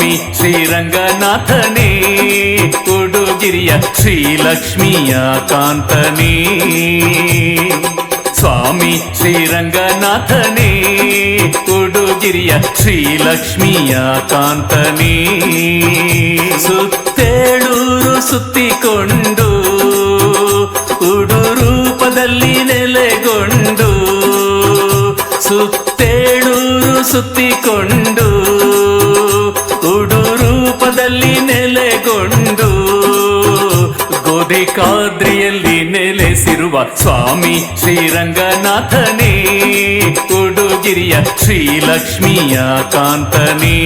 ಸ್ವಾಮಿ ಶ್ರೀರಂಗನಾಥನೇ ಉಡುಗಿರಿಯ ಶ್ರೀಲಕ್ಷ್ಮಿಯ ಕಾಂತನೇ. ಸ್ವಾಮಿ ಶ್ರೀರಂಗನಾಥನೇ ಉಡುಗಿರಿಯ ಶ್ರೀಲಕ್ಷ್ಮಿಯ ಕಾಂತನೇ. ಸುತ್ತೇಳೂರು ಸುತ್ತಿಕೊಂಡು ಉಡುರೂಪದಲ್ಲಿ ನೆಲೆಗೊಂಡು, ಸುತ್ತೇಳೂರು ಸುತ್ತಿಕೊಂಡು ಉಡುರೂಪದಲ್ಲಿ ನೆಲೆಗೊಂಡು, ಗೋಧಿಕಾದ್ರಿಯಲ್ಲಿ ನೆಲೆಸಿರುವ ಸ್ವಾಮಿ ಶ್ರೀರಂಗನಾಥನೇ ಉಡುಗಿರಿಯ ಶ್ರೀಲಕ್ಷ್ಮಿಯ ಕಾಂತನೇ.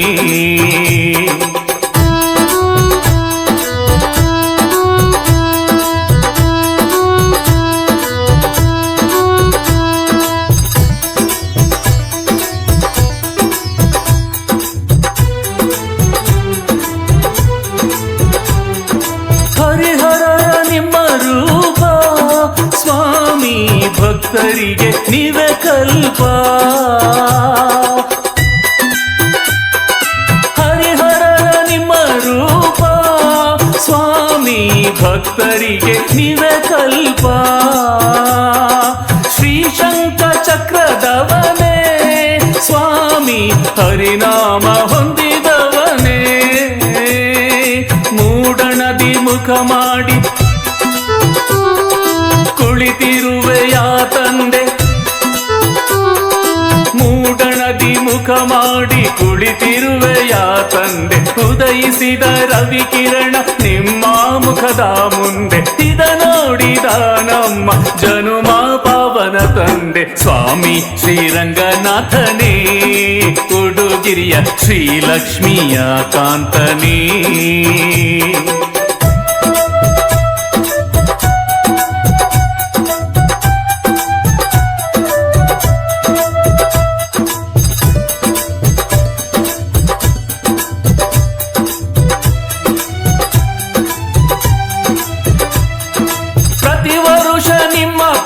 ಭಕ್ತರಿಗೆ ನೀವೇ ಕಲ್ಪ, ಹರಿಹರರ ನಿಮ್ಮ ರೂಪ ಸ್ವಾಮಿ ಭಕ್ತರಿಗೆ ನೀವೇ ಕಲ್ಪ. ಶ್ರೀಶಂಕ ಚಕ್ರದವನೇ ಸ್ವಾಮಿ ಹರಿನಾಮ ಹೊಂದಿದವನೇ, ಮೂಡಣದಿ ಮುಖ ಮಾಡಿ ಕುಳಿತಿರುವೆಯ ತಂದೆ, ಮೂಡಣದಿ ಮುಖ ಮಾಡಿ ಕುಳಿತಿರುವೆಯ ತಂದೆ. ಉದಯಿಸಿದ ರವಿ ಕಿರಣ ನಿಮ್ಮ ಮುಖದ ಮುಂದೆ, ಇದ ನೋಡಿದ ನಮ್ಮ ಜನುಮ ಪಾವನ ತಂದೆ. ಸ್ವಾಮಿ ಶ್ರೀರಂಗನಾಥನೇ ಉಡುಗಿರಿಯ ಶ್ರೀಲಕ್ಷ್ಮಿಯ ಕಾಂತನೇ.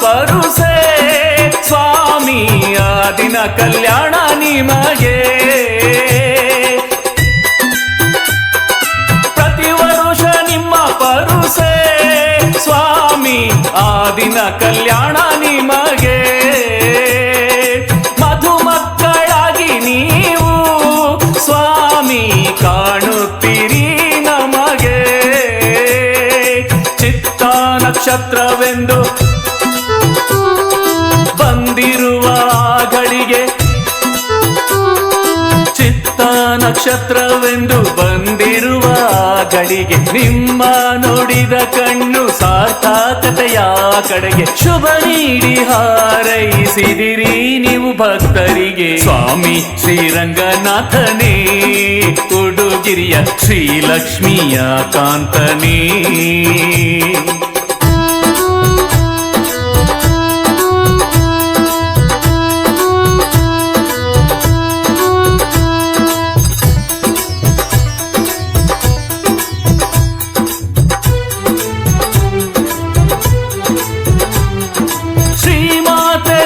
ಪರುಸೆ ಸ್ವಾಮಿ ಆ ದಿನ ಕಲ್ಯಾಣ ನಿಮಗೆ, ಪ್ರತಿ ವರುಷ ನಿಮ್ಮ ಪರುಸೆ ಸ್ವಾಮಿ ಆ ದಿನ ಕಲ್ಯಾಣ ನಿಮಗೆ. ಮಧುಮಕ್ಕಳಾಗಿ ನೀವು ಸ್ವಾಮಿ ಕಾಣುತ್ತೀರಿ ನಮಗೆ, ಚಿತ್ತ ನಕ್ಷತ್ರವೆಂದು ಬಂದಿರುವ ಗಳಿಗೆ, ಚಿತ್ತ ನಕ್ಷತ್ರವೆಂದು ಬಂದಿರುವ ಗಳಿಗೆ, ನಿಮ್ಮ ನೋಡಿದ ಕಣ್ಣು ಸಾರ್ಥಕತೆಯ ಕಡೆಗೆ ಶುಭ ನೀಡಿ ಹಾರೈಸಿದಿರಿ ನೀವು ಭಕ್ತರಿಗೆ. ಸ್ವಾಮಿ ಶ್ರೀರಂಗನಾಥನೇ ಉಡುಗಿರಿಯ ಶ್ರೀಲಕ್ಷ್ಮಿಯ ಕಾಂತನೇ.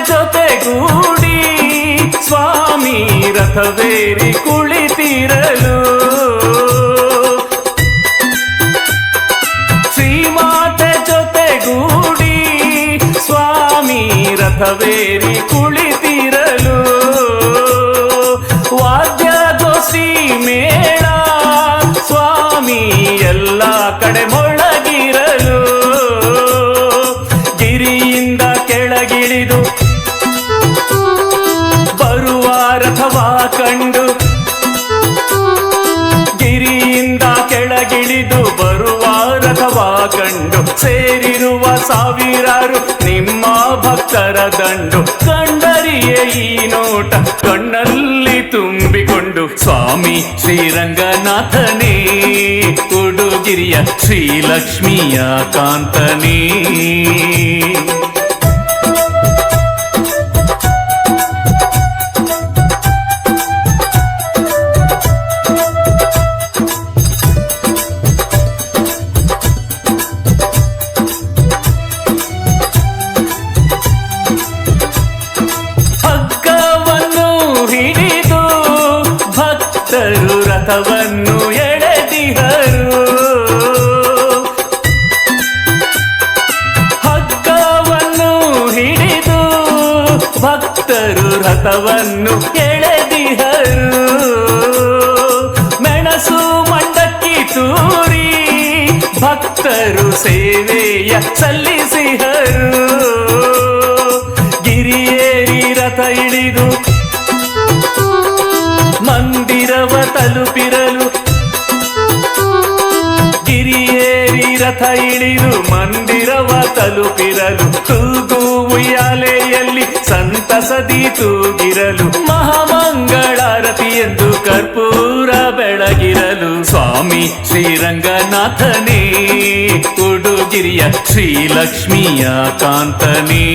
ಜೊತೆಗೂಡಿ ಸ್ವಾಮಿ ರಥವೇರಿ ಕುಳಿತಿರಲು, ಶ್ರೀಮಾತೆ ಜೊತೆಗೂಡಿ ಸ್ವಾಮಿ ರಥವೇರಿ ಕುಳಿತಿರಲು, ವಾದ್ಯ ಗೋಷ್ಠಿ ಮೇಳ ಸ್ವಾಮಿ ಎಲ್ಲ ಕಡೆ ಮೊಳಗಿರಲು, ಗಿರಿಯಿಂದ ಕೆಳಗಿಳಿದು ಬರುವ ರಥವಾ ಕಂಡು, ಗಿರಿಯಿಂದ ಕೆಳಗಿಳಿದು ಬರುವ ರಥವಾ ಕಂಡು, ಸೇರಿರುವ ಸಾವಿರಾರು ನಿಮ್ಮ ಭಕ್ತರ ದಂಡು, ಕಂಡರಿಯೇ ಈ ನೋಟ ಕಣ್ಣಲ್ಲಿ ತುಂಬಿಕೊಂಡು. ಸ್ವಾಮಿ ಶ್ರೀರಂಗನಾಥನೇ ಉಡುಗಿರಿಯ ಶ್ರೀಲಕ್ಷ್ಮಿಯ ಕಾಂತನೇ. ರಥವನ್ನು ರಥವನ್ನು ಎಳೆದಿಹರು. ಮೆಣಸು ಮಂಡಕ್ಕಿ ತೂರಿ ಭಕ್ತರು ಸೇವೆಯ ಸಲ್ಲಿಸಿಹರು. ಗಿರಿಯೇರಿ ರಥ ಇಳಿದು ಮಂದಿರವ ತಲುಪಿರಲು. ಗಿರಿಯೇರಿ ರಥ ಇಳಿದು ಮಂದಿರವ ತಲುಪಿರಲು. ತೂಗು ಉಯ್ಯಾಲೆಯಲ್ಲಿ ಸಂತಸದಿ ತೂಗಿರಲು. ಮಹಾಮಂಗಳಾರತಿ ಎಂದು ಕರ್ಪೂರ ಬೆಳಗಿರಲು. ಸ್ವಾಮಿ ಶ್ರೀರಂಗನಾಥನೇ ಉಡುಗಿರಿಯ ಶ್ರೀಲಕ್ಷ್ಮಿಯ ಕಾಂತನೇ.